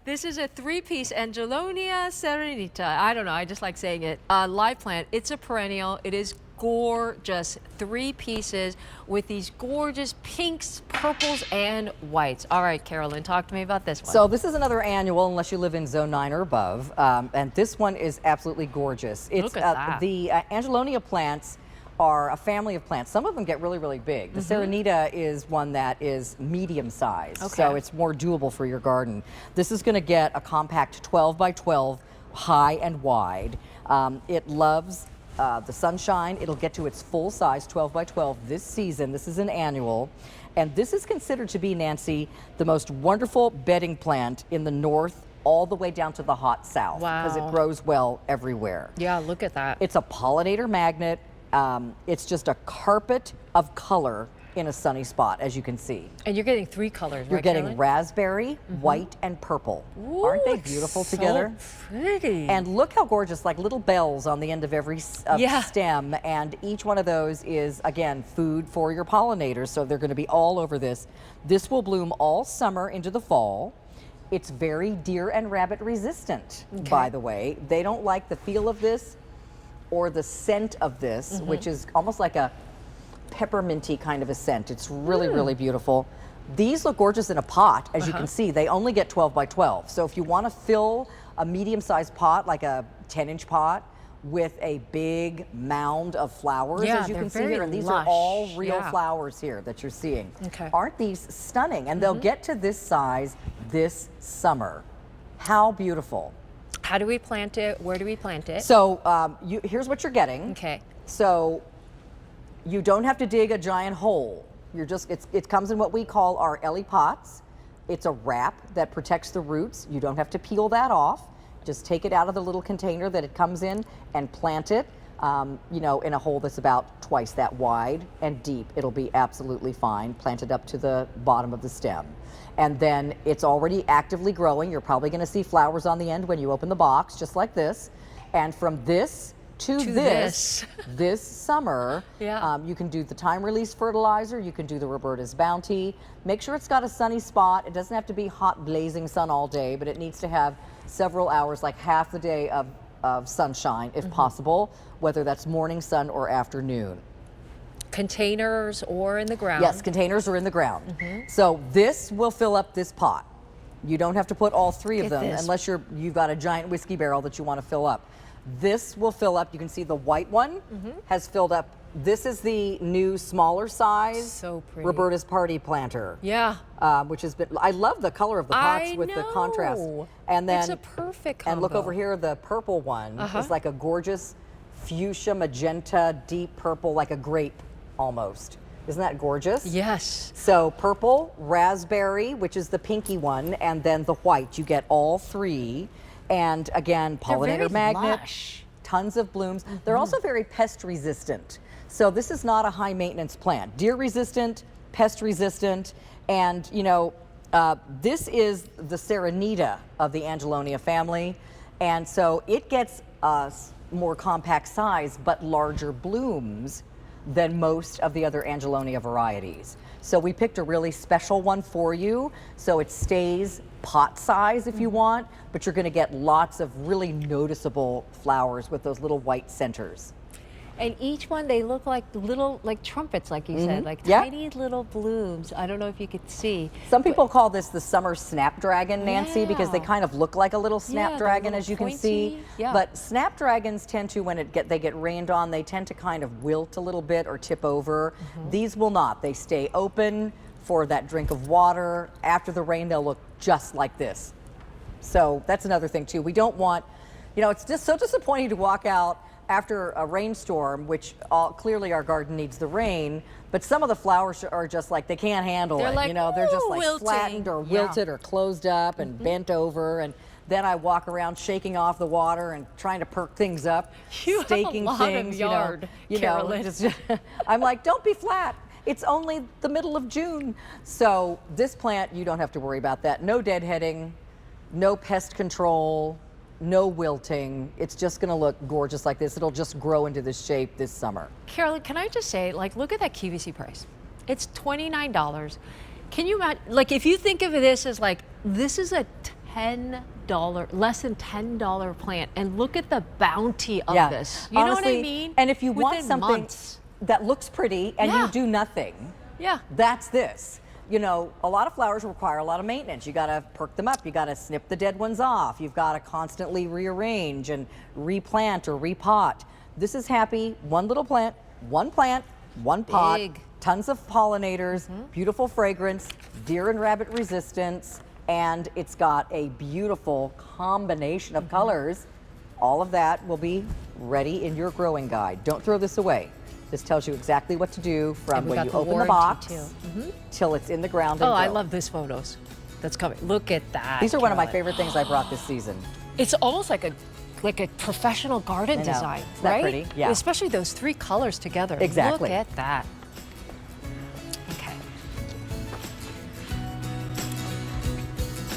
This is a 3-piece Angelonia Serenita. I don't know, I just like saying it. Live plant. It's a perennial. It is gorgeous. 3 pieces with these gorgeous pinks, purples, and whites. All right, Carolyn, talk to me about this one. So this is another annual, unless you live in zone 9 or above, and this one is absolutely gorgeous. It's, Look at that. The Angelonia plants are a family of plants. Some of them get really, really big. The Serenita is one that is medium sized, so it's more doable for your garden. This is going to get a compact 12 by 12, high and wide. It loves the sunshine. It'll get to its full size 12 by 12 this season. This is an annual. And this is considered to be, Nancy, the most wonderful bedding plant in the north all the way down to the hot south. Wow. Because it grows well everywhere. Yeah, look at that. It's a pollinator magnet. It's just a carpet of color in a sunny spot, as you can see. And you're getting 3 colors, You're right, getting Carolyn? raspberry, white, and purple. Ooh, Aren't they beautiful so together? Pretty. And look how gorgeous, like little bells on the end of every stem. And each one of those is, again, food for your pollinators. So they're going to be all over this. This will bloom all summer into the fall. It's very deer and rabbit resistant, by the way. They don't like the feel of this or the scent of this, which is almost like a pepperminty kind of a scent. It's really, really beautiful. These look gorgeous in a pot, as you can see. They only get 12 by 12. So if you want to fill a medium-sized pot, like a 10-inch pot, with a big mound of flowers, as you can see here, and these are all real flowers here that you're seeing. Aren't these stunning? And they'll get to this size this summer. How beautiful. How do we plant it? Where do we plant it? So here's what you're getting. Okay. So you don't have to dig a giant hole. You're just, it comes in what we call our Ellie pots. It's a wrap that protects the roots. You don't have to peel that off. Just take it out of the little container that it comes in and plant it, you know, in a hole that's about twice that wide and deep. It'll be absolutely fine. Plant it up to the bottom of the stem. And then it's already actively growing. You're probably going to see flowers on the end when you open the box, just like this. And from this to this summer, you can do the time release fertilizer. You can do the Roberta's Bounty. Make sure it's got a sunny spot. It doesn't have to be hot, blazing sun all day, but it needs to have several hours, like half the day of sunshine, if possible, whether that's morning sun or afternoon. Containers or in the ground? Yes, containers are in the ground. So this will fill up this pot. You don't have to put all 3 of them unless you've got a giant whiskey barrel that you want to fill up. This will fill up. You can see the white one has filled up. This is the new smaller size Roberta's Party Planter. Yeah. Which has been, I love the color of the pots with the contrast. And then it's a perfect combo. And look over here, the purple one is like a gorgeous fuchsia magenta, deep purple, like a grape almost. Isn't that gorgeous? Yes. So purple, raspberry, which is the pinky one, and then the white. You get all 3. And again, pollinator magnet, tons of blooms. They're also very pest resistant. So this is not a high maintenance plant. Deer resistant, pest resistant, and you know, this is the Serenita of the Angelonia family. And so it gets a more compact size, but larger blooms than most of the other Angelonia varieties. So we picked a really special one for you. So it stays pot size if you want, but you're going to get lots of really noticeable flowers with those little white centers. And each one, they look like little, like trumpets, like you said, like tiny little blooms. I don't know if you could see. Some people call this the summer snapdragon, Nancy, because they kind of look like a little snapdragon, as you can see. But snapdragons tend to, when they get rained on, they tend to kind of wilt a little bit or tip over. These will not. They stay open for that drink of water. After the rain, they'll look just like this. So that's another thing too. We don't want, you know, it's just so disappointing to walk out after a rainstorm, which clearly our garden needs the rain, but some of the flowers are just like, they can't handle it. Like, you know, they're just like wilting. flattened or wilted or closed up and bent over. And then I walk around shaking off the water and trying to perk things up, staking have a lot things, of yard, Carolyn. I'm like, don't be flat. It's only the middle of June. So this plant, you don't have to worry about that. No deadheading, no pest control, no wilting. It's just going to look gorgeous like this. It'll just grow into this shape this summer. Carolyn, can I just say, like, look at that QVC price. It's $29. Can you imagine, like, if you think of this as like, this is a less than $10 plant, and look at the bounty of Yeah. this. You know what I Honestly, mean? And if you want Within something months. that looks pretty and Yeah. you do nothing, Yeah. that's this. You know, a lot of flowers require a lot of maintenance. You got to perk them up. You got to snip the dead ones off. You've got to constantly rearrange and replant or repot. This is happy. One little plant, one pot, Big. tons of pollinators, beautiful fragrance, deer and rabbit resistance, and it's got a beautiful combination of colors. All of that will be ready in your growing guide. Don't throw this away. This tells you exactly what to do from And we when got you the open the warranty, box too. till it's in the ground and Oh, I grow. love these photos that's coming. Look at that. These are one of my Carolyn. favorite things I brought this season. It's almost like a professional garden I know. design, Isn't that right? pretty? Yeah. Especially those three colors together. Exactly. Look at that.